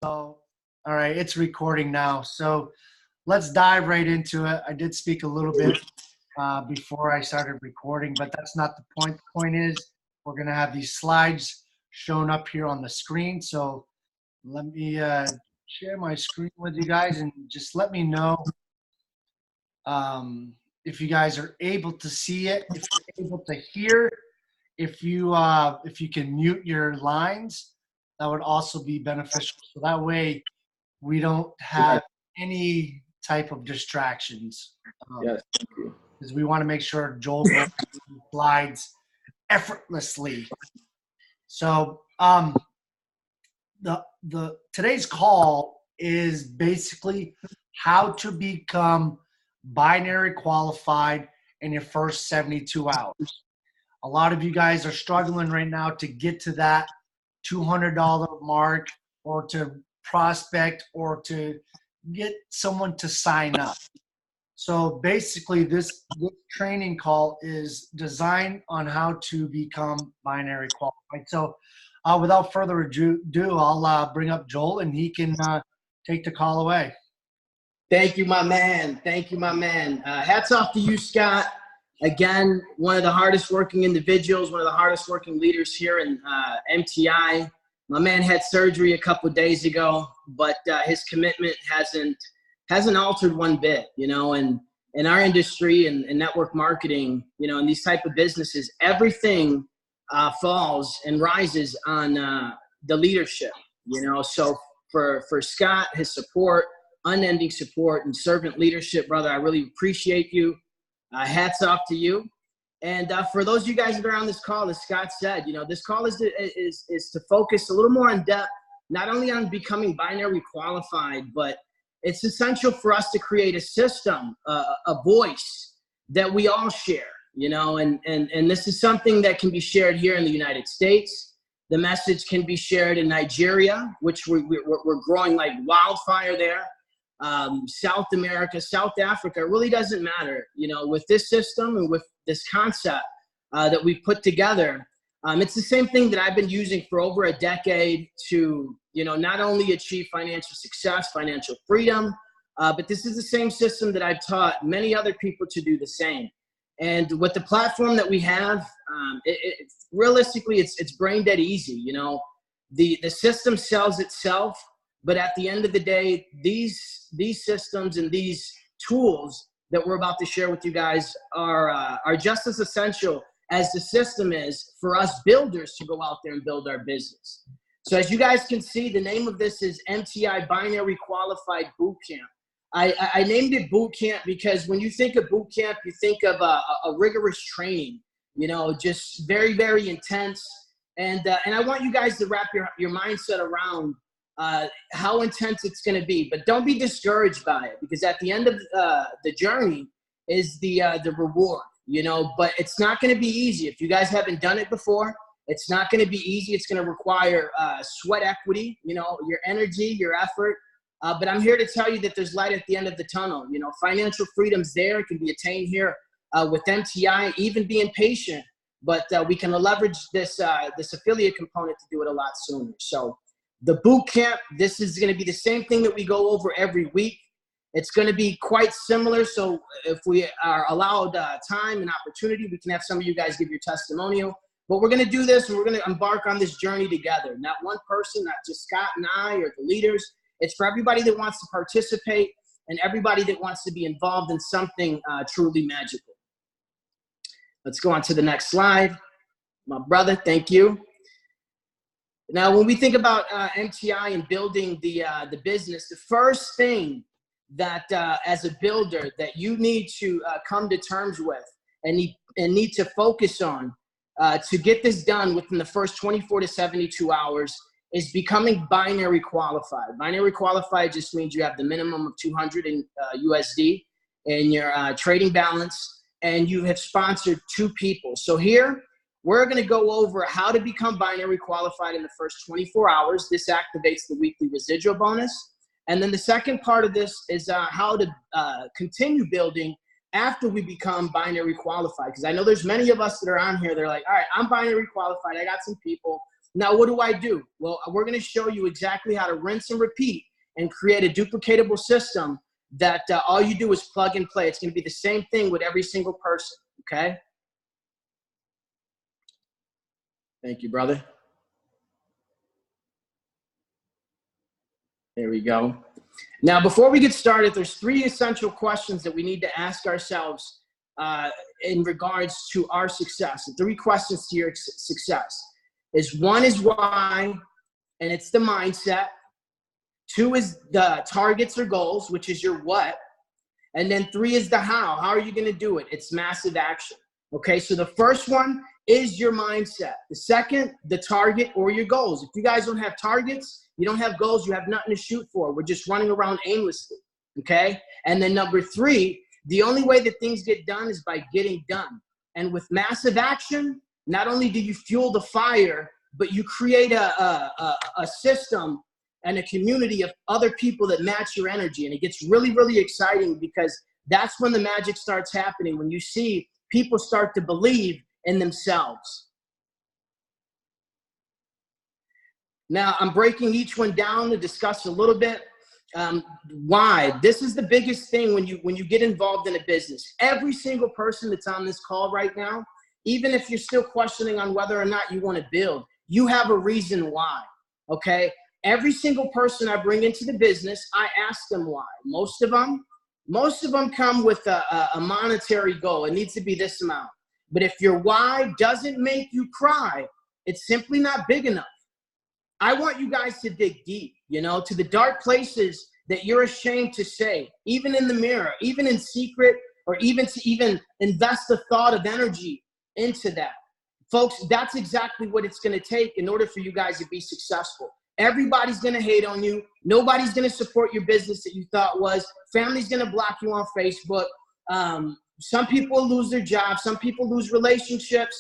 So, all right, it's recording now. So let's dive right into it. I did speak a little bit before I started recording, but that's not the point. The point is we're going to have these slides shown up here on the screen. So let me share my screen with you guys and just let me know if you guys are able to see it, if you're able to hear, if you can mute your lines, that would also be beneficial. So that way we don't have any type of distractions. Yes. Because we want to make sure Joel goes through the slides effortlessly. So the today's call is basically how to become binary qualified in your first 72 hours. A lot of you guys are struggling right now to get to that $200 mark, or to prospect, or to get someone to sign up. So basically this training call is designed on how to become binary qualified. So without further ado, I'll bring up Joel and he can take the call away. Thank you, my man. Thank you, my man. Hats off to you, Scott. Again, one of the hardest working individuals, one of the hardest working leaders here in MTI. My man had surgery a couple of days ago, but his commitment hasn't altered one bit, you know, and in our industry and network marketing, you know, in these type of businesses, everything falls and rises on the leadership, you know. So for Scott, his support, unending support and servant leadership, brother, I really appreciate you. Hats off to you. And for those of you guys that are on this call, as Scott said, you know, this call is to focus a little more in depth, not only on becoming binary qualified, but it's essential for us to create a system, a voice that we all share, you know, and this is something that can be shared here in the United States. The message can be shared in Nigeria, which we're growing like wildfire there. South America, South Africa, it really doesn't matter, you know, with this system and with this concept that we put together. It's the same thing that I've been using for over a decade to, you know, not only achieve financial success, financial freedom, but this is the same system that I've taught many other people to do the same. And with the platform that we have, realistically, it's brain dead easy. You know, the system sells itself, but at the end of the day, these systems and these tools that we're about to share with you guys are just as essential as the system is for us builders to go out there and build our business. So as you guys can see, the name of this is MTI Binary Qualified Bootcamp. I named it Bootcamp because when you think of bootcamp, you think of a rigorous training, you know, just very, very intense. And I want you guys to wrap your mindset around how intense it's going to be, but don't be discouraged by it, because at the end of the journey is the reward, you know. But it's not going to be easy. If you guys haven't done it before, it's not going to be easy. It's going to require sweat equity, you know, your energy, your effort. But I'm here to tell you that there's light at the end of the tunnel. You know, financial freedom's there. It can be attained here with MTI, even being patient. But we can leverage this affiliate component to do it a lot sooner. So the boot camp, this is going to be the same thing that we go over every week. It's going to be quite similar. So if we are allowed time and opportunity, we can have some of you guys give your testimonial. But we're going to do this, and we're going to embark on this journey together. Not one person, not just Scott and I or the leaders. It's for everybody that wants to participate and everybody that wants to be involved in something truly magical. Let's go on to the next slide. My brother, thank you. Now, when we think about MTI and building the business, the first thing that as a builder that you need to come to terms with and need to focus on to get this done within the first 24 to 72 hours is becoming binary qualified. Binary qualified just means you have the minimum of 200 in USD in your trading balance, and you have sponsored 2 people. So here, we're going to go over how to become binary qualified in the first 24 hours. This activates the weekly residual bonus. And then the second part of this is how to continue building after we become binary qualified. Because I know there's many of us that are on here, they're like, all right, I'm binary qualified. I got some people. Now, what do? Well, we're going to show you exactly how to rinse and repeat and create a duplicatable system that all you do is plug and play. It's going to be the same thing with every single person, okay? Thank you, brother. There we go. Now, before we get started, there's 3 essential questions that we need to ask ourselves in regards to our success. The 3 questions to your success is: 1 is why, and it's the mindset. 2 is the targets or goals, which is your what. And then 3 is the how. How are you going to do it? It's massive action. Okay, so the first one is your mindset. The second, the target or your goals. If you guys don't have targets, you don't have goals, you have nothing to shoot for. We're just running around aimlessly. Okay, and then number 3, the only way that things get done is by getting done. And with massive action, not only do you fuel the fire, but you create a system and a community of other people that match your energy. And it gets really, really exciting, because that's when the magic starts happening, when you see people start to believe in themselves. Now, I'm breaking each one down to discuss a little bit why. This is the biggest thing when you get involved in a business. Every single person that's on this call right now, even if you're still questioning on whether or not you want to build, you have a reason why, okay? Every single person I bring into the business, I ask them why. Most of them come with a monetary goal. It needs to be this amount. But if your why doesn't make you cry, it's simply not big enough. I want you guys to dig deep, to the dark places that you're ashamed to say, even in the mirror, even in secret, or even to invest a thought of energy into that. Folks, that's exactly what it's going to take in order for you guys to be successful. Everybody's going to hate on you. Nobody's going to support your business that you thought was. Family's going to block you on Facebook. Some people lose their jobs. Some people lose relationships.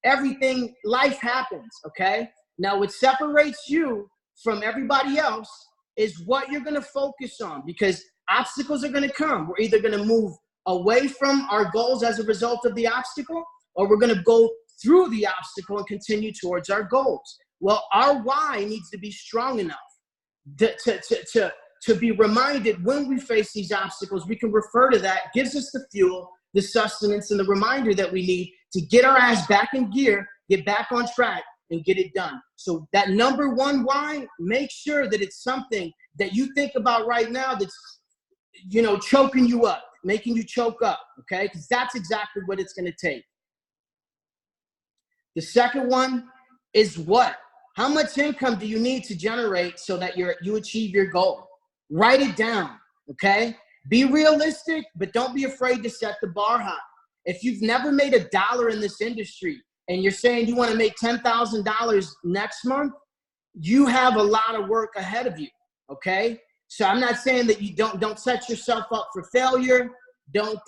Everything, life happens, okay? Now, what separates you from everybody else is what you're going to focus on, because obstacles are going to come. We're either going to move away from our goals as a result of the obstacle, or we're going to go through the obstacle and continue towards our goals. Well, our why needs to be strong enough to be reminded when we face these obstacles. We can refer to that, gives us the fuel, the sustenance, and the reminder that we need to get our ass back in gear, get back on track, and get it done. So that number 1 why, make sure that it's something that you think about right now that's, choking you up, making you choke up, okay? Because that's exactly what it's going to take. The second one is what? How much income do you need to generate so that you achieve your goal? Write it down, okay? Be realistic, but don't be afraid to set the bar high. If you've never made $1 in this industry and you're saying you want to make $10,000 next month, you have a lot of work ahead of you, okay? So I'm not saying that you don't set yourself up for failure. Don't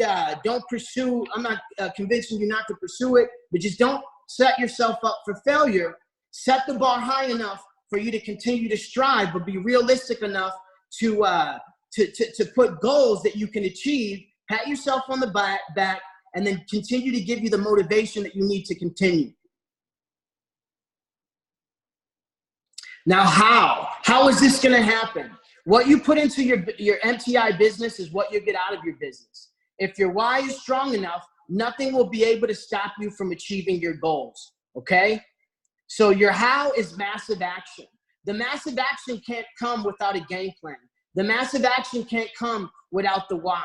pursue. I'm not convincing you not to pursue it, but just don't set yourself up for failure. Set the bar high enough for you to continue to strive, but be realistic enough to put goals that you can achieve, pat yourself on the back, and then continue to give you the motivation that you need to continue. Now, how is this going to happen? What you put into your MTI business is what you get out of your business. If your why is strong enough, nothing will be able to stop you from achieving your goals, okay? So your how is massive action. The massive action can't come without a game plan. The massive action can't come without the why,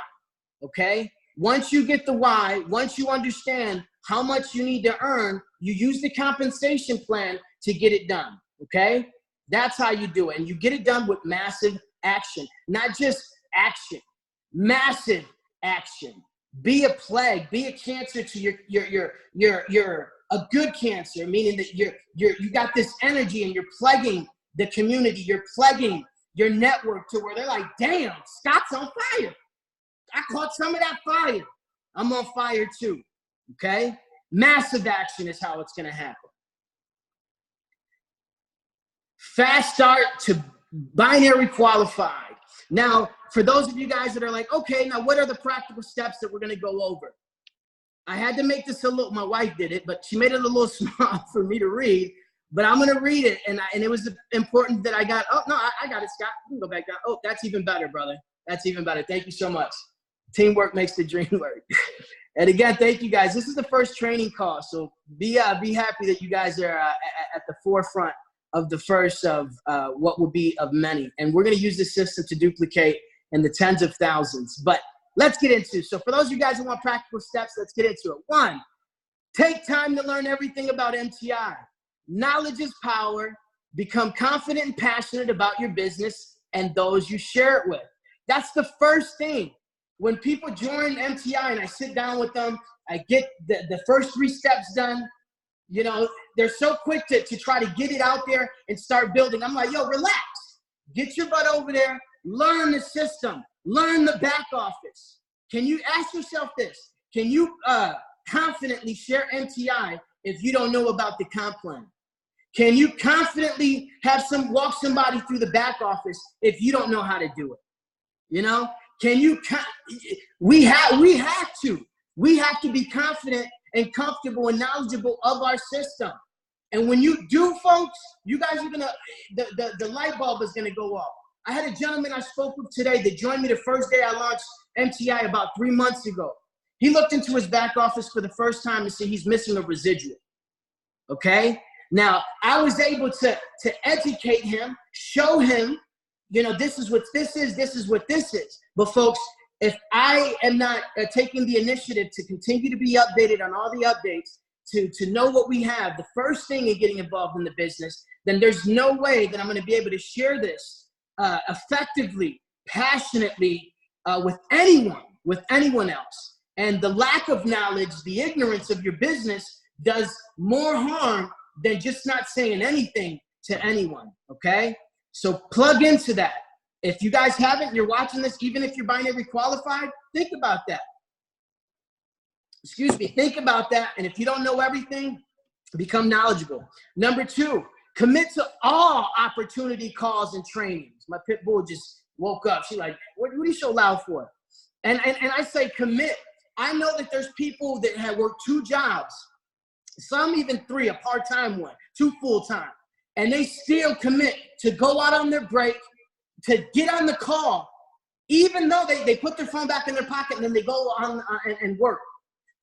okay? Once you get the why, once you understand how much you need to earn, you use the compensation plan to get it done, okay? That's how you do it. And you get it done with massive action, not just action, massive action. Be a plague, be a cancer to your a good cancer, meaning that you got this energy and you're plaguing the community, you're plaguing your network to where they're like, damn, Scott's on fire. I caught some of that fire. I'm on fire too, okay? Massive action is how it's gonna happen. Fast start to binary qualified. Now, for those of you guys that are like, okay, now what are the practical steps that we're gonna go over? I had to make this a little, my wife did it, but she made it a little small for me to read. but I'm going to read it. And it was important that I got, oh, no, I got it, Scott. You can go back down. Oh, that's even better, brother. That's even better. Thank you so much. Teamwork makes the dream work. And again, thank you guys. This is the first training call. So be happy that you guys are at the forefront of the first of what will be of many. And we're going to use this system to duplicate in the tens of thousands. But let's get into it. So for those of you guys who want practical steps, let's get into it. 1, take time to learn everything about MTI. Knowledge is power. Become confident and passionate about your business and those you share it with. That's the first thing. When people join MTI and I sit down with them, I get the first 3 steps done. You know, they're so quick to try to get it out there and start building. I'm like, yo, relax. Get your butt over there. Learn the system. Learn the back office. Can you ask yourself this? Can you confidently share MTI if you don't know about the comp plan? Can you confidently walk somebody through the back office if you don't know how to do it? You know, we have to be confident and comfortable and knowledgeable of our system. And when you do, folks, you guys are the light bulb is gonna go off. I had a gentleman I spoke with today that joined me the first day I launched MTI about 3 months ago. He looked into his back office for the first time and said he's missing a residual. Okay? Now, I was able to educate him, show him, you know, this is what this is, this is what this is. But folks, if I am not taking the initiative to continue to be updated on all the updates, to know what we have, the first thing in getting involved in the business, then there's no way that I'm going to be able to share this effectively, passionately with anyone else. And the lack of knowledge, the ignorance of your business does more harm than just not saying anything to anyone, okay? So plug into that. If you guys haven't, you're watching this, even if you're binary qualified, think about that. Excuse me, think about that. And if you don't know everything, become knowledgeable. Number 2, commit to all opportunity calls and trainings. My pit bull just woke up. She's like, what are you so loud for? And I say commit. I know that there's people that have worked 2 jobs, some even 3, a part-time one, 2 full-time. And they still commit to go out on their break, to get on the call, even though they put their phone back in their pocket and then they go on and work.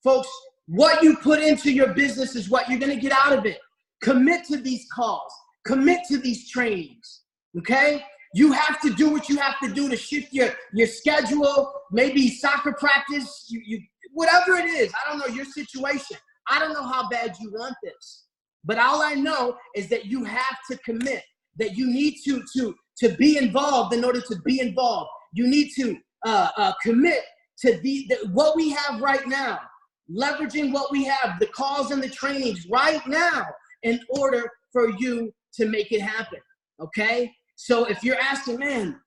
Folks, what you put into your business is what you're going to get out of it. Commit to these calls. Commit to these trainings, okay? You have to do what you have to do to shift your schedule, maybe soccer practice, whatever it is. I don't know your situation. I don't know how bad you want this. But all I know is that you have to commit, that you need to be involved in order to be involved. You need to commit to what we have right now, leveraging what we have, the calls and the trainings right now in order for you to make it happen, okay? So if you're asking, man,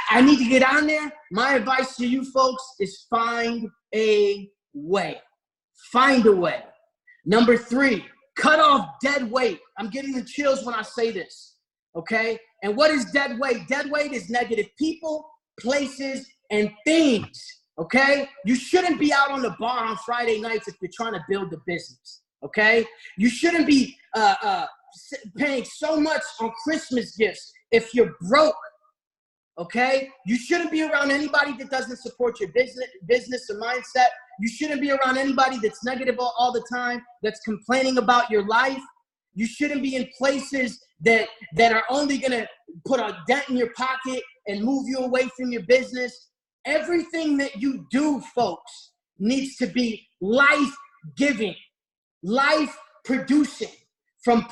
I need to get on there, my advice to you folks is find a way. Find a way. Number 3, cut off dead weight. I'm getting the chills when I say this, okay? And what is dead weight? Dead weight is negative people, places, and things, okay? You shouldn't be out on the bar on Friday nights if you're trying to build a business, okay? You shouldn't be paying so much on Christmas gifts if you're broke, okay? You shouldn't be around anybody that doesn't support your business or mindset. You shouldn't be around anybody that's negative all the time, that's complaining about your life. You shouldn't be in places that are only going to put a dent in your pocket and move you away from your business. Everything that you do, folks, needs to be life-giving, life-producing from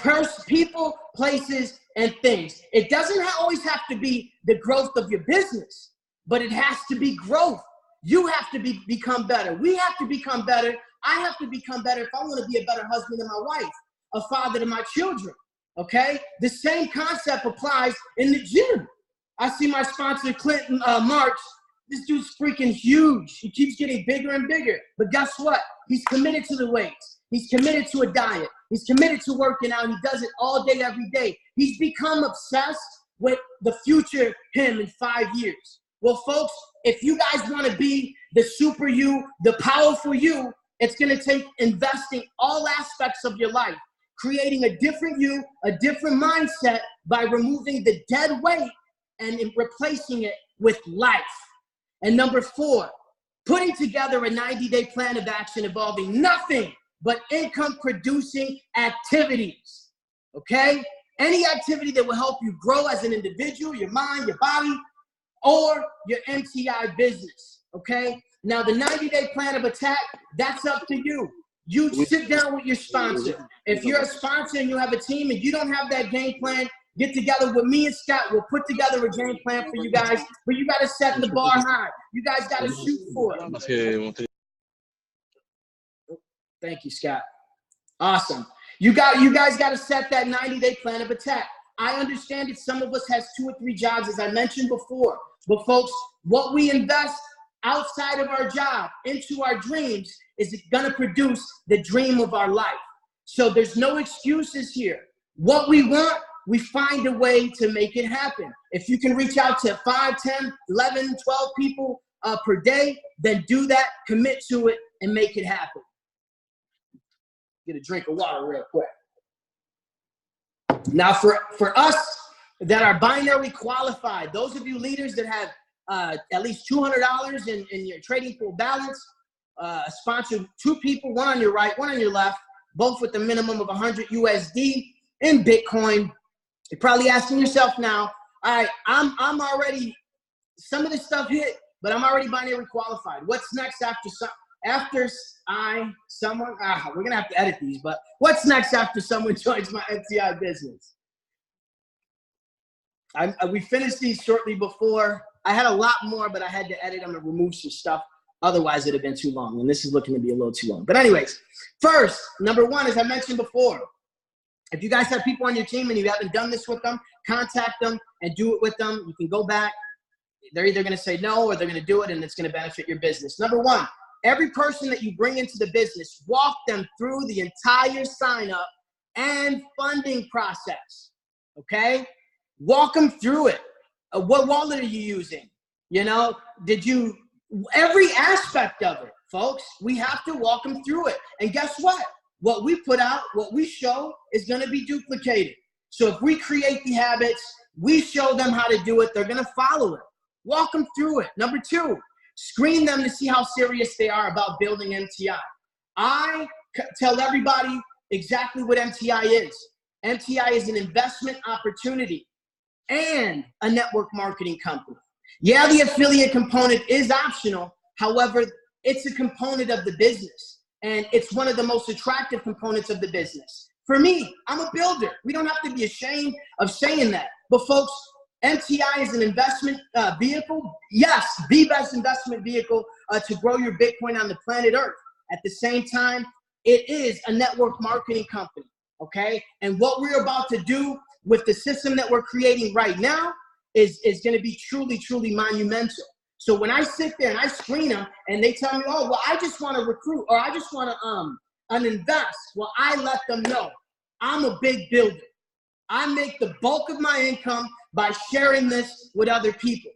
people, places, and things. It doesn't always have to be the growth of your business, but it has to be growth. You have to become better. We have to become better. I have to become better if I want to be a better husband to my wife, a father to my children, okay? The same concept applies in the gym. I see my sponsor, Clinton March. This dude's freaking huge. He keeps getting bigger and bigger. But guess what? He's committed to the weights. He's committed to a diet. He's committed to working out. He does it all day, every day. He's become obsessed with the future him in 5 years. Well, folks, if you guys want to be the super you, the powerful you, it's going to take investing all aspects of your life, creating a different you, a different mindset by removing the dead weight and replacing it with life. And number 4, putting together a 90-day plan of action involving nothing but income-producing activities, okay? Any activity that will help you grow as an individual, your mind, your body, or your MTI business, okay? Now, the 90-day plan of attack, that's up to you. You sit down with your sponsor. If you're a sponsor and you have a team and you don't have that game plan, get together with me and Scott. We'll put together a game plan for you guys, but you got to set the bar high. You guys got to shoot for it. Thank you, Scott. Awesome. You guys got to set that 90-day plan of attack. I understand that some of us has 2 or 3 jobs, as I mentioned before. But folks, what we invest outside of our job into our dreams is going to produce the dream of our life. So there's no excuses here. What we want, we find a way to make it happen. If you can reach out to 5, 10, 11, 12 people per day, then do that, commit to it, and make it happen. Get a drink of water real quick. Now, for us that are binary qualified, those of you leaders that have at least $200 in your trading pool balance, sponsor 2 people, 1 on your right, 1 on your left, both with a minimum of 100 USD in Bitcoin. You're probably asking yourself now, all right, I'm already, some of this stuff hit, but I'm already binary qualified. What's next after someone, we're gonna have to edit these, but what's next after someone joins my MTI business? We finished these shortly before. I had a lot more, but I had to edit them and remove some stuff. Otherwise, it'd have been too long, and this is looking to be a little too long. But anyways, first, number 1, as I mentioned before, if you guys have people on your team and you haven't done this with them, contact them and do it with them. You can go back. They're either going to say no or they're going to do it, and it's going to benefit your business. Number 1, every person that you bring into the business, walk them through the entire sign-up and funding process, okay? Walk them through it. What wallet are you using? You know, every aspect of it, folks, we have to walk them through it. And guess what? What we put out, what we show is going to be duplicated. So if we create the habits, we show them how to do it, they're going to follow it. Walk them through it. Number 2, screen them to see how serious they are about building MTI. I tell everybody exactly what MTI is. MTI is an investment opportunity and a network marketing company. Yeah, the affiliate component is optional. However, it's a component of the business, and it's one of the most attractive components of the business. For me, I'm a builder. We don't have to be ashamed of saying that. But folks, MTI is an investment vehicle. Yes, the best investment vehicle to grow your Bitcoin on the planet Earth. At the same time, it is a network marketing company, okay? And what we're about to do with the system that we're creating right now is going to be truly, truly monumental. So when I sit there and I screen them and they tell me, oh, well, I just want to recruit or I just want to invest, well, I let them know I'm a big builder. I make the bulk of my income by sharing this with other people,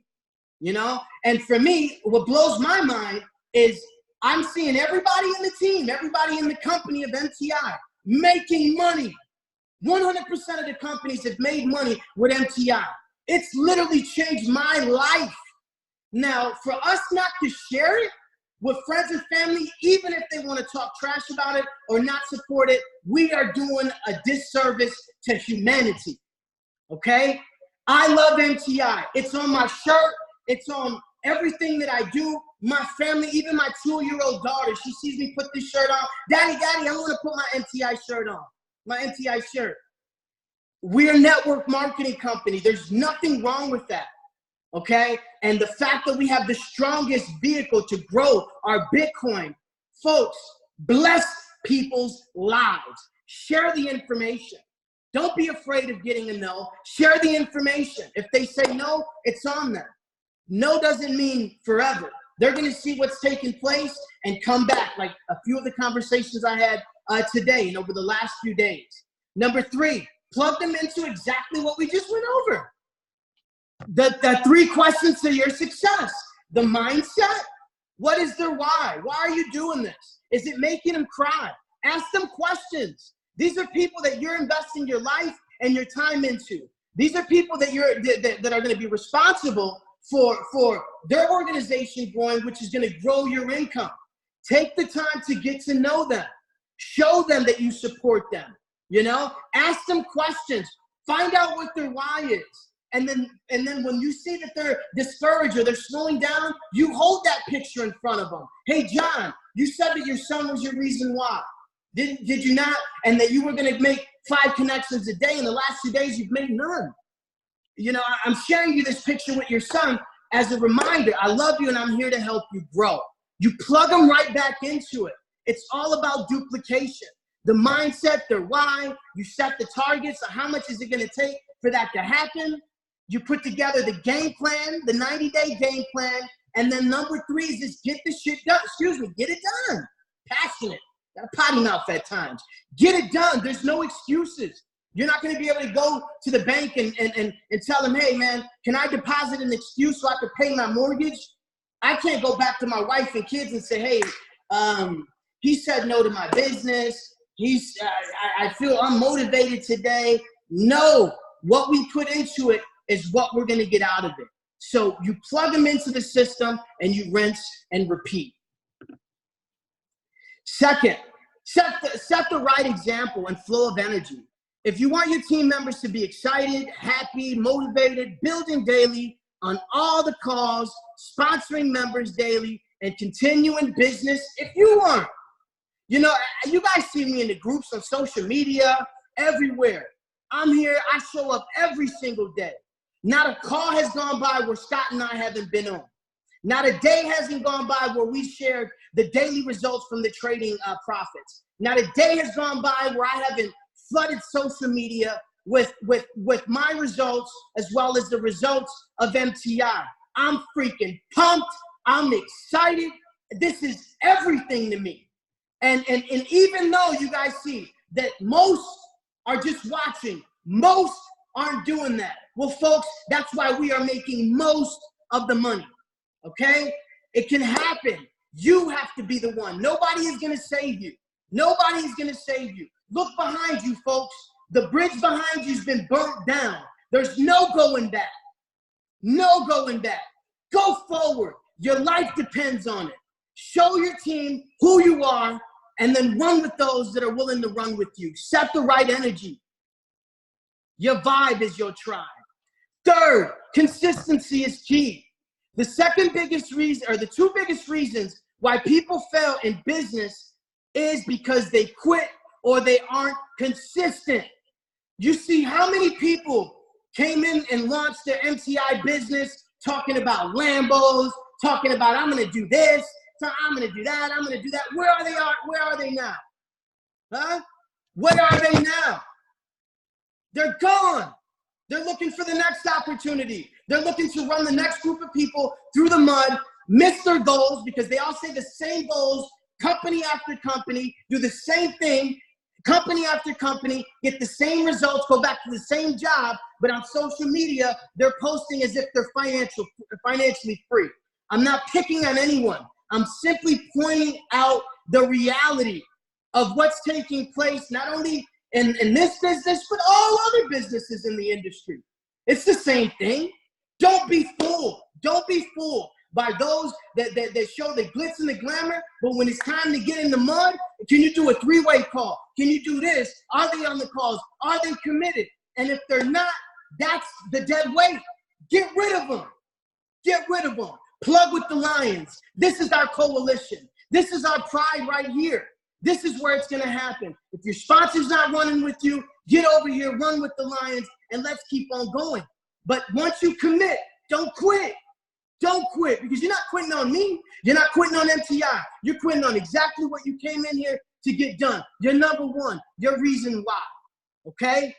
you know? And for me, what blows my mind is I'm seeing everybody in the team, everybody in the company of MTI making money. 100% of the companies have made money with MTI. It's literally changed my life. Now, for us not to share it with friends and family, even if they want to talk trash about it or not support it, we are doing a disservice to humanity, okay? I love MTI. It's on my shirt. It's on everything that I do. My family, even my 2-year-old daughter, she sees me put this shirt on. Daddy, I want to put my MTI shirt on, my MTI shirt. We're a network marketing company. There's nothing wrong with that, okay? And the fact that we have the strongest vehicle to grow our Bitcoin, folks, bless people's lives. Share the information. Don't be afraid of getting a no. Share the information. If they say no, it's on them. No doesn't mean forever. They're going to see what's taking place and come back, like a few of the conversations I had today and over the last few days. Number 3, plug them into exactly what we just went over. The 3 questions to your success. The mindset. What is their why? Why are you doing this? Is it making them cry? Ask them questions. These are people that you're investing your life and your time into. These are people that that are going to be responsible for their organization growing, which is going to grow your income. Take the time to get to know them. Show them that you support them. You know, ask them questions. Find out what their why is. And then when you see that they're discouraged or they're slowing down, you hold that picture in front of them. Hey, John, you said that your son was your reason why. Did you not? And that you were going to make 5 connections a day. In the last 2 days, you've made none. You know, I'm sharing you this picture with your son as a reminder. I love you and I'm here to help you grow. You plug them right back into it. It's all about duplication. The mindset, their why. You set the targets. So how much is it going to take for that to happen? You put together the game plan, the 90-day game plan. And then number 3 is just get the shit done. Get it done. Passionate. Got a potty mouth at times. Get it done. There's no excuses. You're not going to be able to go to the bank and tell them, hey, man, can I deposit an excuse so I can pay my mortgage? I can't go back to my wife and kids and say, hey, he said no to my business. I feel unmotivated today. No, what we put into it is what we're going to get out of it. So you plug them into the system and you rinse and repeat. Second, set the right example and flow of energy. If you want your team members to be excited, happy, motivated, building daily on all the calls, sponsoring members daily, and continuing business, if you aren't, you know, you guys see me in the groups on social media, everywhere. I'm here. I show up every single day. Not a call has gone by where Scott and I haven't been on. Not a day hasn't gone by where we shared the daily results from the trading profits. Not a day has gone by where I haven't flooded social media with my results as well as the results of MTI. I'm freaking pumped. I'm excited. This is everything to me. And even though you guys see that most are just watching, most aren't doing that. Well, folks, that's why we are making most of the money, okay? It can happen. You have to be the one. Nobody is going to save you. Nobody is going to save you. Look behind you, folks. The bridge behind you has been burnt down. There's no going back. No going back. Go forward. Your life depends on it. Show your team who you are and then run with those that are willing to run with you. Set the right energy. Your vibe is your tribe. Third, consistency is key. The second biggest reason, or the 2 biggest reasons why people fail in business is because they quit or they aren't consistent. You see how many people came in and launched their MTI business talking about Lambos, talking about I'm going to do this, I'm going to do that, I'm going to do that. Where are they? Where are they now? Huh? Where are they now? They're gone. They're looking for the next opportunity. They're looking to run the next group of people through the mud, miss their goals because they all say the same goals, company after company, do the same thing, company after company, get the same results, go back to the same job, but on social media, they're posting as if they're financially free. I'm not picking on anyone. I'm simply pointing out the reality of what's taking place, not only in this business, but all other businesses in the industry. It's the same thing. Don't be fooled. Don't be fooled by those that show the glitz and the glamour, but when it's time to get in the mud, can you do a 3-way call? Can you do this? Are they on the calls? Are they committed? And if they're not, that's the dead weight. Get rid of them. Get rid of them. Plug with the Lions. This is our coalition. This is our pride right here. This is where it's going to happen. If your sponsor's not running with you, get over here, run with the Lions, and let's keep on going. But once you commit, don't quit. Don't quit, because you're not quitting on me. You're not quitting on MTI. You're quitting on exactly what you came in here to get done. You're number one. Your reason why. Okay?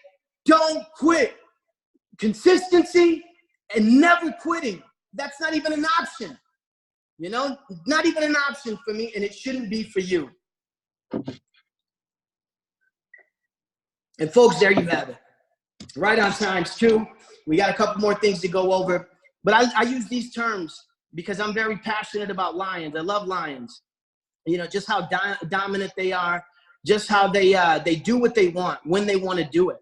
Don't quit. Consistency and never quitting. That's not even an option. You know, not even an option for me, and it shouldn't be for you. And folks, there you have it. Right on ×2. We got a couple more things to go over. But I use these terms because I'm very passionate about lions. I love lions. You know, just how dominant they are, just how they do what they want when they want to do it.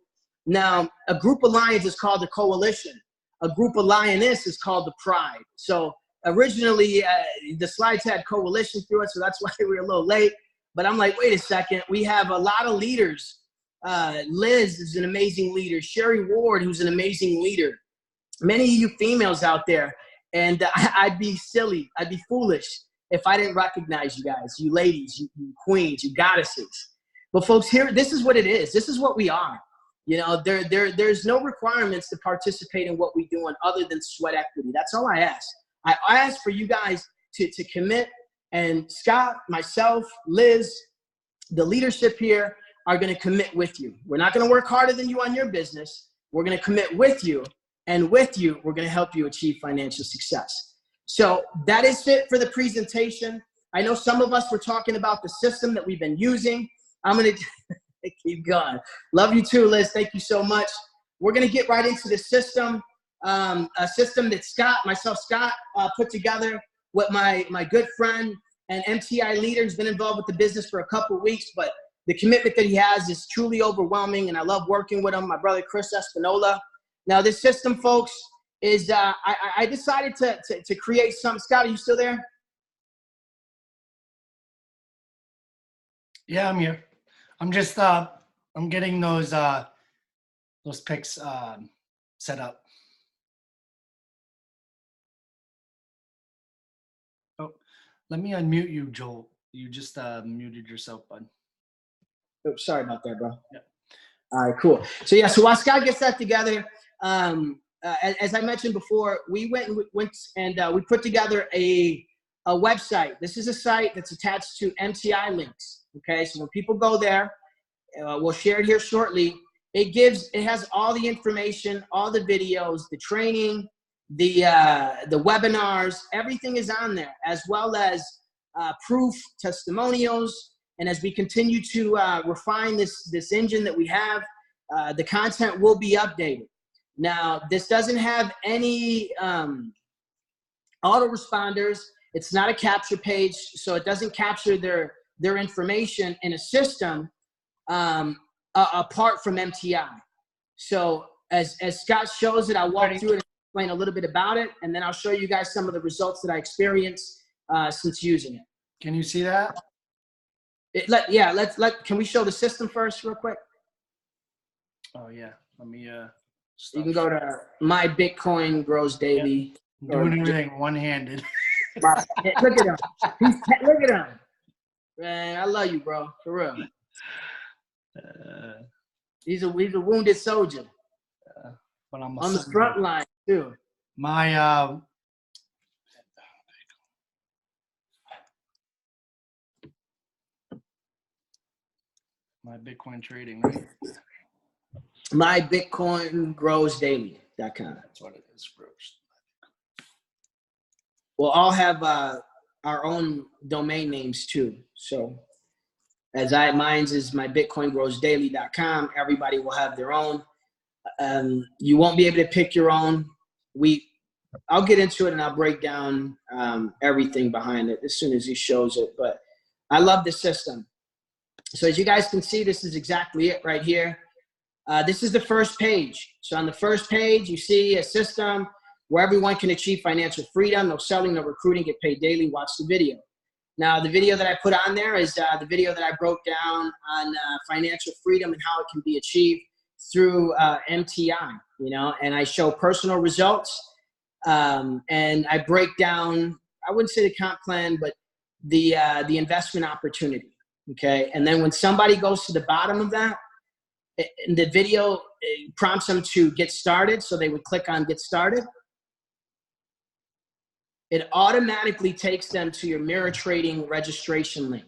Now, a group of lions is called a coalition. A group of lioness is called the pride. So originally, the slides had coalition through it, so that's why we were a little late. But I'm like, wait a second. We have a lot of leaders. Liz is an amazing leader. Sherry Ward, who's an amazing leader. Many of you females out there. And I'd be silly. I'd be foolish if I didn't recognize you guys, you ladies, you queens, you goddesses. But folks, here, this is what it is. This is what we are. You know, there's no requirements to participate in what we do other than sweat equity. That's all I ask. I ask for you guys to commit. And Scott, myself, Liz, the leadership here are going to commit with you. We're not going to work harder than you on your business. We're going to commit with you. And with you, we're going to help you achieve financial success. So that is it for the presentation. I know some of us were talking about the system that we've been using. I'm going to keep going. Love you too, Liz. Thank you so much. We're going to get right into the system, a system that Scott put together with my good friend and MTI leader who's been involved with the business for a couple of weeks, but the commitment that he has is truly overwhelming, and I love working with him, my brother Chris Espinola. Now, this system, folks, is I decided to create some. Scott, are you still there? Yeah, I'm here. I'm just I'm getting those pics set up. Oh, let me unmute you, Joel. You just muted yourself, bud. Oh, sorry about that, bro. Yeah. All right, cool. So yeah, so while Scott gets that together, as I mentioned before, we went and we put together a website. This is a site that's attached to MTI links. Okay, so when people go there, we'll share it here shortly. It has all the information, all the videos, the training, the webinars, everything is on there, as well as proof, testimonials. And as we continue to refine this engine that we have, the content will be updated. Now, this doesn't have any autoresponders. It's not a capture page, so it doesn't capture their information in a system apart from MTI. So as Scott shows it, I'll walk through it and explain a little bit about it, and then I'll show you guys some of the results that I experienced since using it. Can you see that? Can we show the system first real quick? Oh yeah, let me you can go to My Bitcoin Grows Daily. Yep. Doing everything one-handed. Look at him. Look at him. Man, I love you, bro. For real. He's a wounded soldier. But I'm on the front line too. My my Bitcoin trading, right? My Bitcoin Grows Daily.com. That's what it is, grows. We'll all have our own domain names too. So mine's is my Bitcoin Grows Daily.com. Everybody will have their own. You won't be able to pick your own. I'll get into it and I'll break down everything behind it as soon as he shows it. But I love the system. So as you guys can see, this is exactly it right here. This is the first page. So on the first page, you see a system where everyone can achieve financial freedom. No selling, no recruiting, get paid daily. Watch the video. Now, the video that I put on there is the video that I broke down on financial freedom and how it can be achieved through MTI, and I show personal results. And I break down, I wouldn't say the comp plan, but the investment opportunity. Okay. And then when somebody goes to the bottom of that, the video prompts them to get started. So they would click on get started. It automatically takes them to your mirror trading registration link.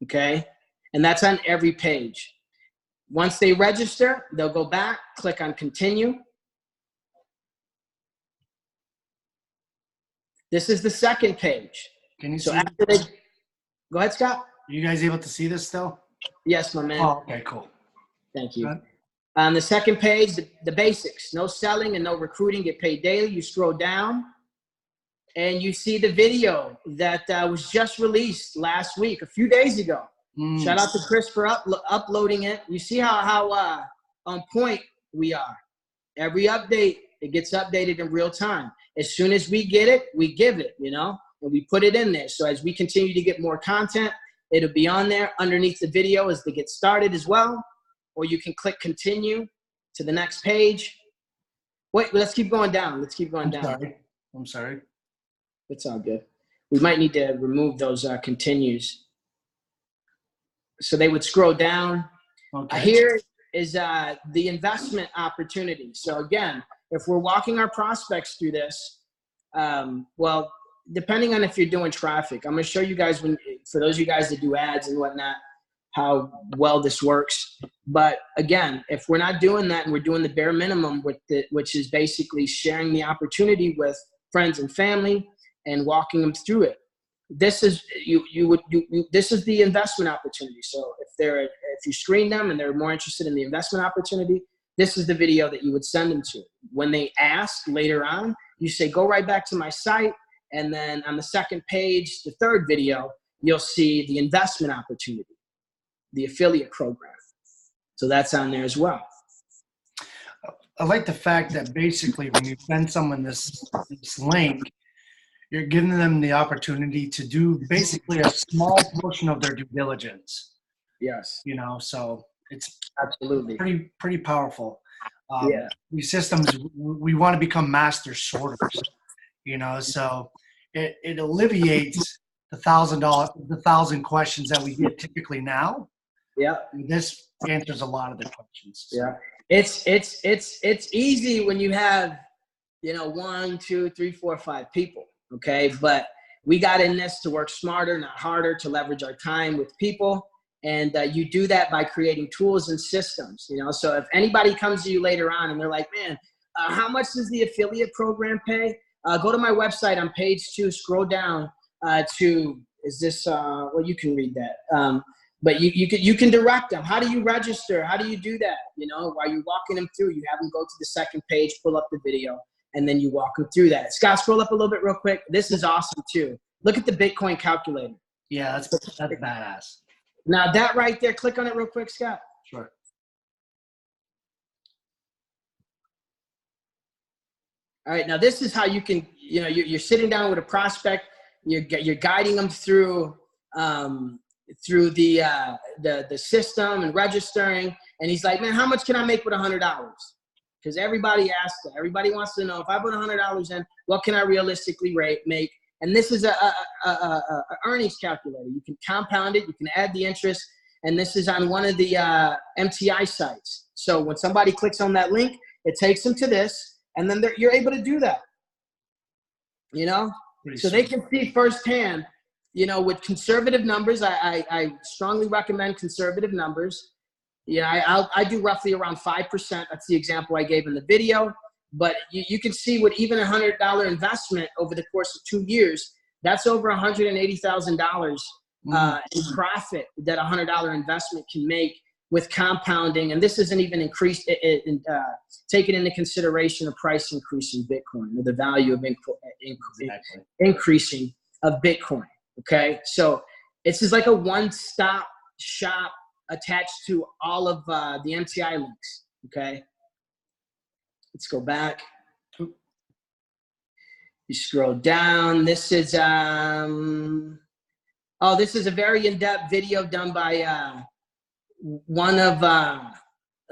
Okay. And that's on every page. Once they register, they'll go back, click on continue. This is the second page. Can you see? Go ahead, Scott. Are you guys able to see this still? Yes, my man. Oh, okay, cool. Thank you. On the second page, the basics. No selling and no recruiting, get paid daily. You scroll down and you see the video that was just released last week, a few days ago. Shout out to Chris for uploading it. You see how on point we are. Every update, it gets updated in real time. As soon as we get it, we give it, you know, and we put it in there. So as we continue to get more content, it'll be on there underneath the video as they get started as well. Or you can click continue to the next page. Wait, let's keep going down. Let's keep going down. I'm sorry. It's all good. We might need to remove those continues. So they would scroll down. Okay. Here is the investment opportunity. So again, if we're walking our prospects through this, well, depending on if you're doing traffic, I'm going to show you guys, for those of you guys that do ads and whatnot, how well this works. But again, if we're not doing that and we're doing the bare minimum, which is basically sharing the opportunity with friends and family and walking them through it, this is this is the investment opportunity. So if you screen them and they're more interested in the investment opportunity, this is the video that you would send them to. When they ask later on, you say, go right back to my site. And then on the second page, the third video, you'll see the investment opportunity, the affiliate program. So that's on there as well. I like the fact that basically when you send someone this link, you're giving them the opportunity to do basically a small portion of their due diligence. Yes. You know, so it's absolutely pretty powerful. Yeah. These systems, we want to become master sorters, you know, so it alleviates the $1,000 questions that we get typically now. Yeah. And this answers a lot of the questions. So. Yeah. It's easy when you have, you know, 1, 2, 3, 4, 5 people. Okay. But we got in this to work smarter, not harder, to leverage our time with people. And you do that by creating tools and systems, you know. So if anybody comes to you later on and they're like, man, how much does the affiliate program pay? Go to my website on page 2, scroll down to, is this, well, you can read that. But you can direct them. How do you register? How do you do that? You know, while you're walking them through, you have them go to the second page, pull up the video, and then you walk them through that. Scott, scroll up a little bit real quick. This is awesome too. Look at the Bitcoin calculator. Yeah, that's badass. Now that right there, click on it real quick, Scott. Sure. All right, now this is how you can, you know, you're sitting down with a prospect, you're guiding them through the system and registering, and he's like, man, how much can I make with $100? Because everybody asks that. Everybody wants to know, if I put $100 in, what can I realistically make? And this is a earnings calculator. You can compound it, you can add the interest, and this is on one of the MTI sites. So when somebody clicks on that link, it takes them to this, and then you're able to do that. You know? So they can see firsthand, you know, with conservative numbers. I strongly recommend conservative numbers. Yeah, I do roughly around 5%. That's the example I gave in the video. But you can see with even $100 investment over the course of 2 years, that's over $180,000 in profit that $100 investment can make with compounding. And this isn't even taking into consideration a price increase in Bitcoin or the value of increasing of Bitcoin. Okay, so it's just like a one-stop shop attached to all of the MTI links. Okay. Let's go back. You scroll down. This is this is a very in-depth video done by one of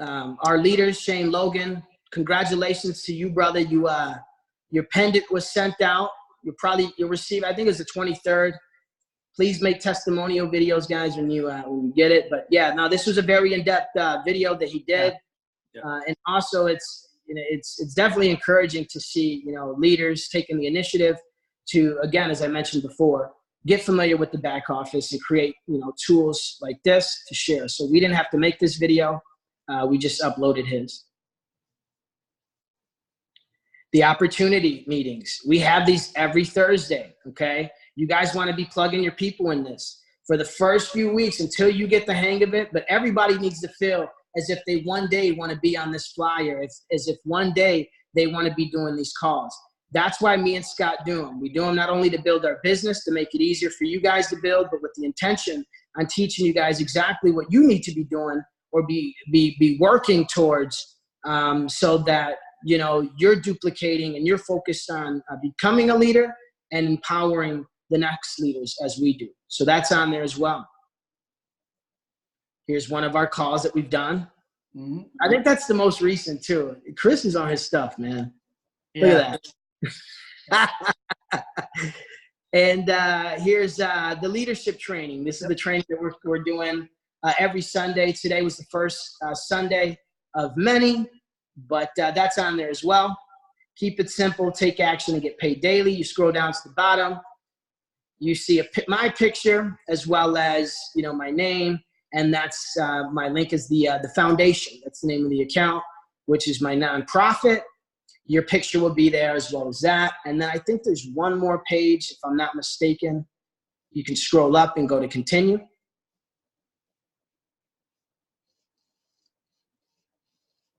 our leaders, Shane Logan. Congratulations to you, brother. Your pendant was sent out. You'll receive, I think it's the 23rd. Please make testimonial videos, guys, when you get it. But yeah, now this was a very in-depth video that he did, and also it's definitely encouraging to see, you know, leaders taking the initiative to, again, as I mentioned before, get familiar with the back office and create, you know, tools like this to share. So we didn't have to make this video. We just uploaded his. The opportunity meetings. We have these every Thursday, okay? You guys want to be plugging your people in this for the first few weeks until you get the hang of it. But everybody needs to feel as if they one day want to be on this flyer, as if one day they want to be doing these calls. That's why me and Scott do them. We do them not only to build our business, to make it easier for you guys to build, but with the intention on teaching you guys exactly what you need to be doing or be working towards, so that, you know, you're duplicating and you're focused on becoming a leader and empowering the next leaders as we do. So that's on there as well. Here's one of our calls that we've done. Mm-hmm. I think that's the most recent too. Chris is on his stuff, man. Yeah. Look at that. And here's the leadership training. This is the training that we're doing every Sunday. Today was the first Sunday of many, but that's on there as well. Keep it simple, take action, and get paid daily. You scroll down to the bottom. You see my picture as well as, you know, my name. And that's my link is the foundation. That's the name of the account, which is my nonprofit. Your picture will be there as well as that. And then I think there's one more page, if I'm not mistaken. You can scroll up and go to continue.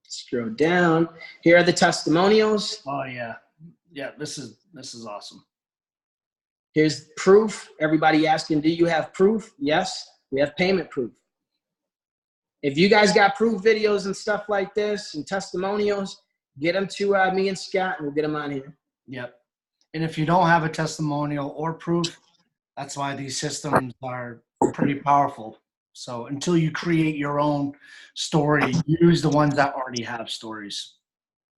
Scroll down. Here are the testimonials. Oh yeah. Yeah, this is awesome. Here's proof. Everybody asking, do you have proof? Yes, we have payment proof. If you guys got proof videos and stuff like this and testimonials, get them to me and Scott, and we'll get them on here. Yep. And if you don't have a testimonial or proof, that's why these systems are pretty powerful. So until you create your own story, use the ones that already have stories.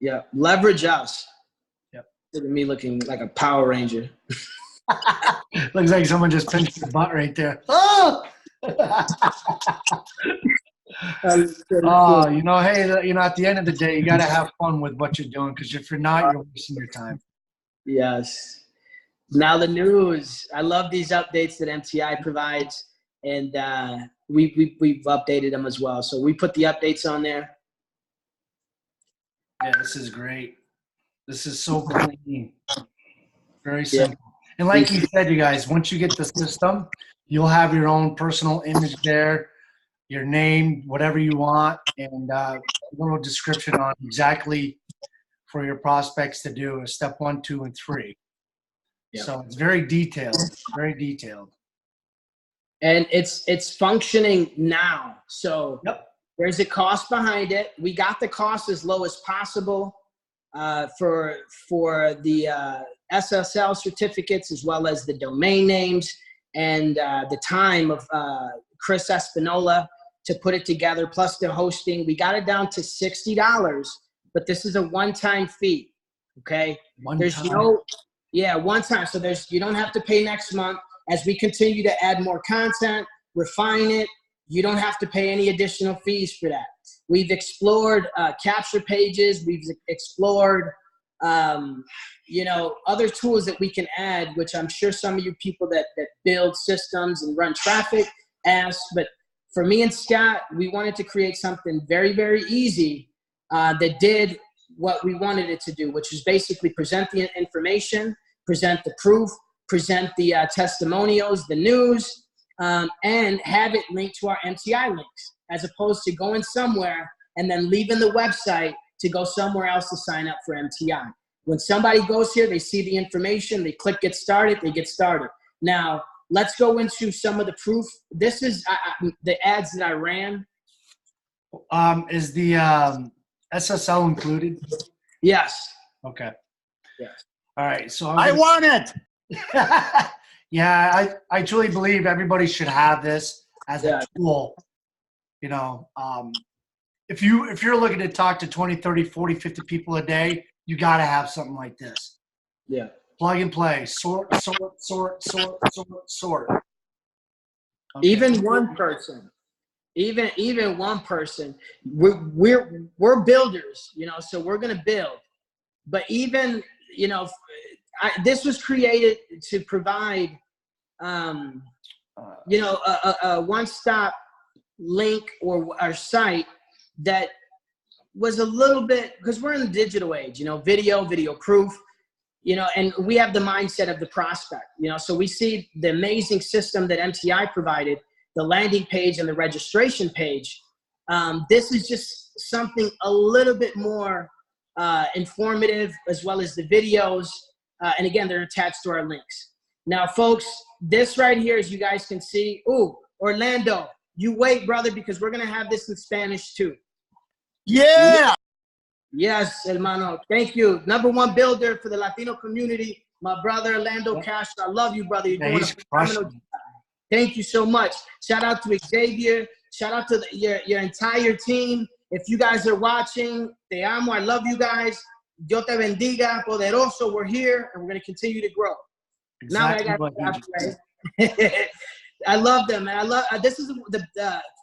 Yeah. Leverage us. Yep. Look at me looking like a Power Ranger. Looks like someone just pinched your butt right there. Oh! Oh, you know, hey, you know, at the end of the day, you got to have fun with what you're doing, because if you're not, you're wasting your time. Yes. Now the news. I love these updates that MTI provides, and we've updated them as well. So we put the updates on there. Yeah, this is great. This is so clean. Very simple. And like you said, you guys, once you get the system, you'll have your own personal image there, your name, whatever you want, and a little description on exactly for your prospects to do step 1, 2, and 3. Yep. So it's very detailed, very detailed. And it's functioning now. So there's a cost behind it. We got the cost as low as possible for the SSL certificates, as well as the domain names and the time of Chris Espinola to put it together, plus the hosting. We got it down to $60, but this is a one-time fee, okay? One time. So you don't have to pay next month. As we continue to add more content, refine it, you don't have to pay any additional fees for that. We've explored capture pages. We've explored, you know, other tools that we can add, which I'm sure some of you people that build systems and run traffic ask. But for me and Scott, we wanted to create something very, very easy that did what we wanted it to do, which is basically present the information, present the proof, present the testimonials, the news, and have it linked to our MTI links, as opposed to going somewhere and then leaving the website to go somewhere else to sign up for MTI. When somebody goes here, they see the information, they click get started, they get started. Now, let's go into some of the proof. This is the ads that I ran. Is the SSL included? Yes. Okay. Yes. All right. So I want it. Yeah, I truly believe everybody should have this as a tool. You know, if you're looking to talk to 20, 30, 40, 50 people a day, you got to have something like this. Yeah. Plug and play. Sort. Okay. Even one person. Even one person. We're builders, you know, so we're going to build. But even, you know, this was created to provide, you know, a one-stop link or site that was a little bit, because we're in the digital age, you know, video proof, you know, and we have the mindset of the prospect, you know, so we see the amazing system that MTI provided, the landing page and the registration page. This is just something a little bit more informative, as well as the videos. And again, they're attached to our links. Now, folks, this right here, as you guys can see, ooh, Orlando, you wait, brother, because we're going to have this in Spanish too. Yeah. Yes, hermano. Thank you. #1 builder for the Latino community, my brother Orlando Castro. I love you, brother. You're doing a phenomenal job. Thank you so much. Shout out to Xavier. Shout out to your entire team. If you guys are watching, te amo. I love you guys. Dios te bendiga. Poderoso. We're here, and we're going to continue to grow. Exactly now I got I love them, and I love this is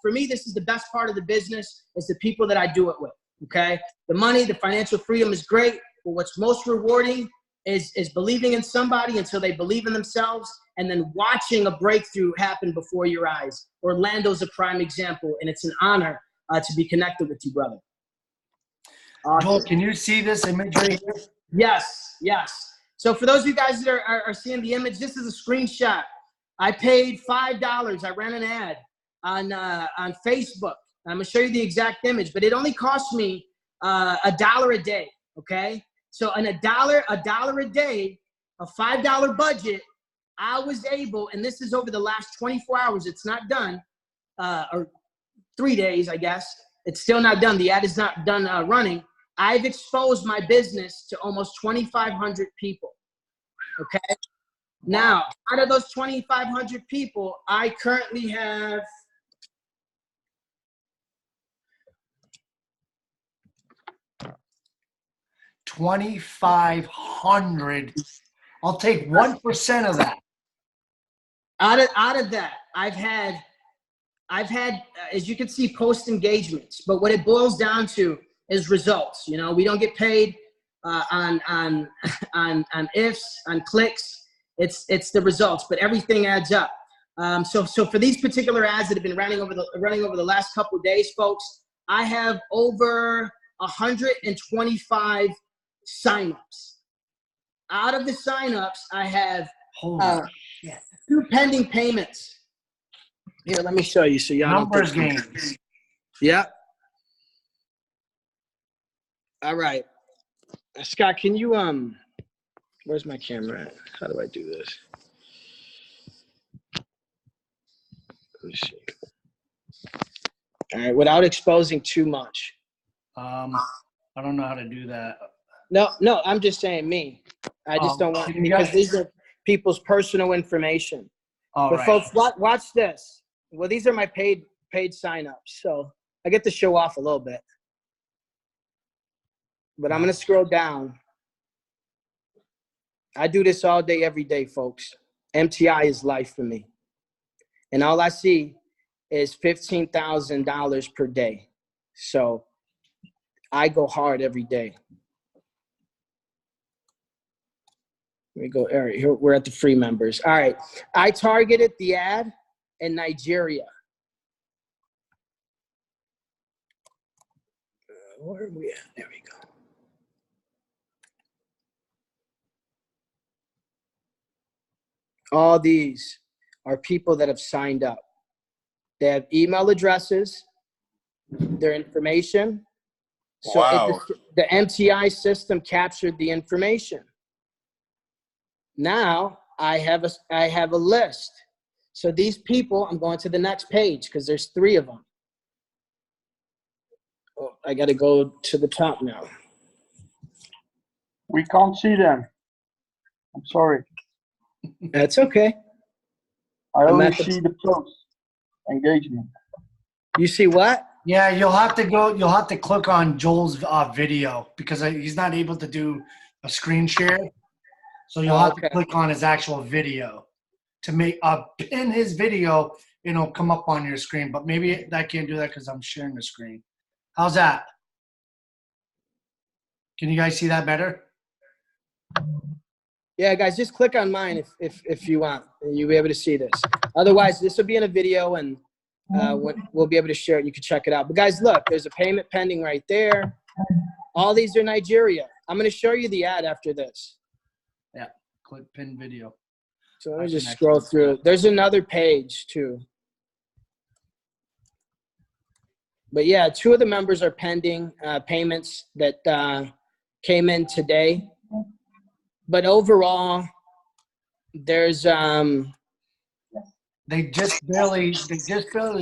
for me. This is the best part of the business. Is the people that I do it with. Okay, the money, the financial freedom is great, but what's most rewarding is believing in somebody until they believe in themselves, and then watching a breakthrough happen before your eyes. Orlando's a prime example, and it's an honor to be connected with you, brother. Joel, can you see this image right here? Yes, yes. So for those of you guys that are seeing the image, this is a screenshot. I paid $5. I ran an ad on Facebook. I'm gonna show you the exact image, but it only cost me $1 a day. Okay, so on a dollar a day, a $5 budget, I was able, and this is over the last 24 hours. It's not done, or 3 days, I guess. It's still not done. The ad is not done running. I've exposed my business to almost 2,500 people. Okay. Now, out of those 2,500 people, I currently have 2,500. I'll take 1% of that. Out of that, I've had, as you can see, post engagements. But what it boils down to is results. You know, we don't get paid on ifs, on clicks. It's the results, but everything adds up. So for these particular ads that have been running over the last couple of days, folks, I have over 125 signups. Out of the signups, I have 2 pending payments. Here, let me show you so y'all Numbers games. Yeah. All right. Scott, can you where's my camera at? How do I do this? Let me see. All right, without exposing too much. I don't know how to do that. No, I'm just saying me. I just don't want, because these are people's personal information. But right. folks, watch this. Well, these are my paid signups, so I get to show off a little bit. But I'm gonna scroll down. I do this all day, every day, folks. MTI is life for me. And all I see is $15,000 per day. So I go hard every day. Let me go, all right, here we're at the free members. All right, I targeted the ad in Nigeria. Where are we at? There we go. All these are people that have signed up. They have email addresses, their information. So Wow. the MTI system captured the information. Now I have a list. So these people, I'm going to the next page because there's 3 of them. Oh, I got to go to the top now. We can't see them. I'm sorry. That's okay. I only see the post engagement. You see what? Yeah, you'll have to click on Joel's video because he's not able to do a screen share. So you'll have to click on his actual video to make pin his video. It'll come up on your screen, but maybe I can't do that because I'm sharing the screen. How's that? Can you guys see that better? Yeah, guys, just click on mine if you want, and you'll be able to see this. Otherwise, this will be in a video, and we'll be able to share it. You can check it out. But guys, look, there's a payment pending right there. All these are Nigeria. I'm going to show you the ad after this. Yeah, click pin video. So let me just scroll through. There's another page too. But yeah, 2 of the members are pending payments that came in today. But overall, there's they just barely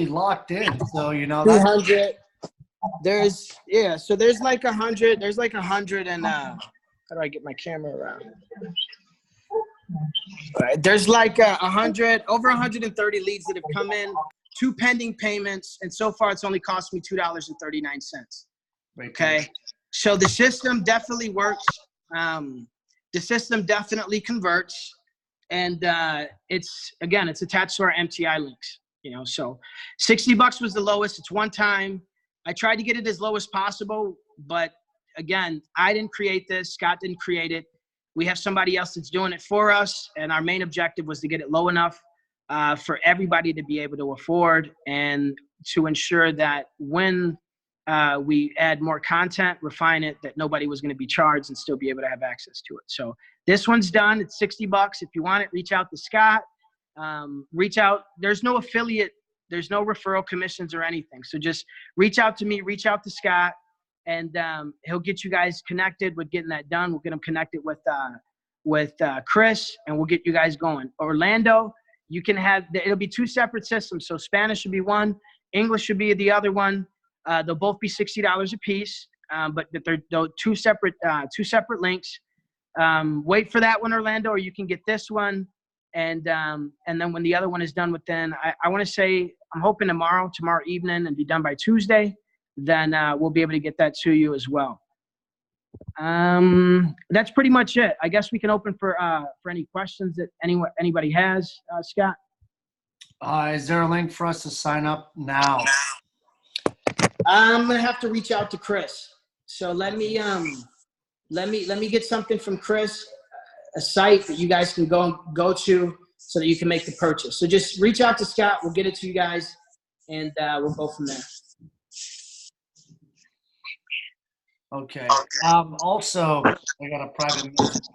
locked in. So, you know, that's 200. So there's like 100. There's like 100 and how do I get my camera around? All right, there's like 100, over 130 leads that have come in, 2 pending payments, and so far it's only cost me $2.39. Okay, so the system definitely works. The system definitely converts, and it's attached to our MTI links. You know, so $60 was the lowest. It's one time. I tried to get it as low as possible, but again, I didn't create this. Scott didn't create it. We have somebody else that's doing it for us, and our main objective was to get it low enough for everybody to be able to afford, and to ensure that when we add more content, refine it, that nobody was going to be charged and still be able to have access to it. So this one's done. It's $60. If you want it, reach out to Scott. Reach out. There's no affiliate. There's no referral commissions or anything. So just reach out to me, reach out to Scott, and he'll get you guys connected with getting that done. We'll get them connected with Chris, and we'll get you guys going. Orlando, you can have, it'll be 2 separate systems. So Spanish should be one, English should be the other one. They'll both be $60 a piece, but they're 2 separate links. Wait for that one, Orlando, or you can get this one. And then when the other one is done within, I want to say, I'm hoping tomorrow evening, and be done by Tuesday, then we'll be able to get that to you as well. That's pretty much it. I guess we can open for any questions that anybody has, Scott. Is there a link for us to sign up now? I'm gonna have to reach out to Chris. So let me get something from Chris, a site that you guys can go to so that you can make the purchase. So just reach out to Scott. We'll get it to you guys, and we'll go from there. Okay. Also, I got a private message.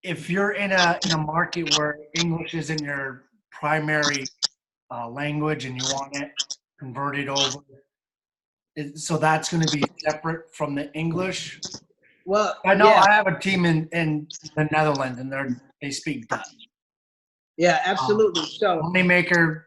If you're in a market where English isn't your primary language and you want it converted over, so that's going to be separate from the English. Well, I know, yeah. I have a team in the Netherlands, and they speak Dutch. Yeah, absolutely. So Moneymaker,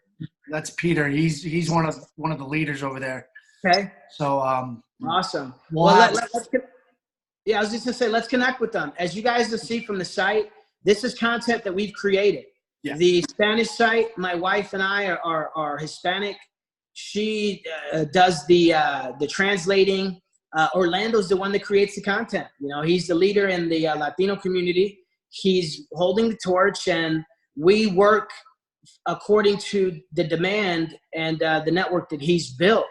that's Peter. He's one of the leaders over there. Okay. So awesome. I was just gonna say, let's connect with them. As you guys will see from the site, this is content that we've created. Yeah. The Spanish site, my wife and I are Hispanic. She does the translating. Orlando's the one that creates the content. You know, he's the leader in the Latino community. He's holding the torch, and we work according to the demand and the network that he's built.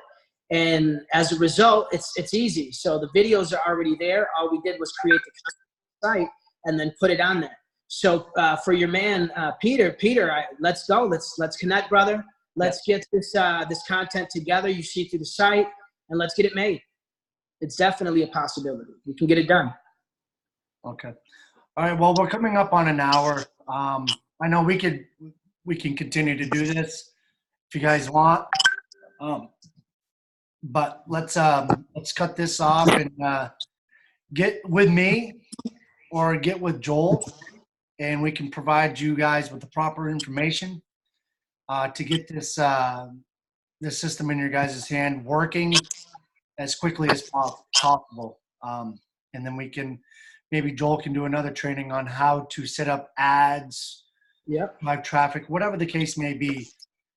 And as a result, it's easy. So the videos are already there. All we did was create the site and then put it on there. So for your man, Peter, let's go. Let's connect, brother. Let's get this content together. You see through the site, and let's get it made. It's definitely a possibility. We can get it done. Okay. All right. Well, we're coming up on an hour. I know we can continue to do this if you guys want. But let's cut this off and get with me or get with Joel, and we can provide you guys with the proper information to get this system in your guys' hand working as quickly as possible. And then we can, maybe Joel can do another training on how to set up ads, drive traffic, whatever the case may be,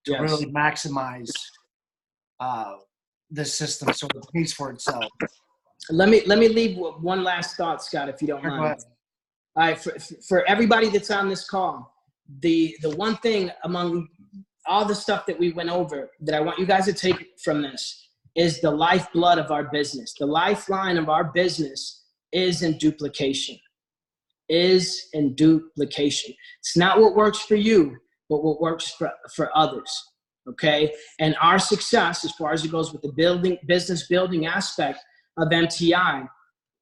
to really maximize this system so it pays for itself. Let me leave one last thought, Scott, if you don't mind. All right, for everybody that's on this call, the one thing among all the stuff that we went over that I want you guys to take from this is the lifeblood of our business. The lifeline of our business is in duplication. It's not what works for you, but what works for others. Okay. And our success, as far as it goes with the business building aspect of MTI,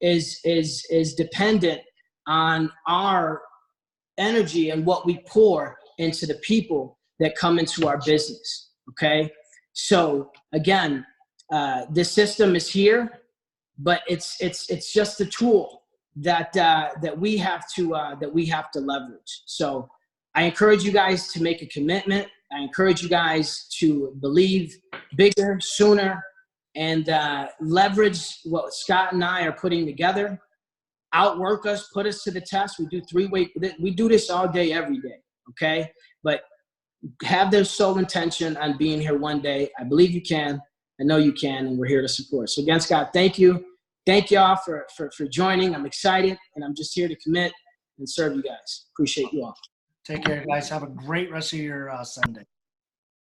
is dependent on our energy and what we pour into the people that come into our business. Okay. So again, this system is here, but it's just a tool that we have to leverage. So I encourage you guys to make a commitment. I encourage you guys to believe bigger, sooner, and leverage what Scott and I are putting together. Outwork us, put us to the test. We do we do this all day, every day. Okay, but have their sole intention on being here one day. I believe you can. I know you can, and we're here to support. So again, Scott, thank you. Thank y'all for joining. I'm excited, and I'm just here to commit and serve you guys. Appreciate you all. Take care, guys. Have a great rest of your Sunday.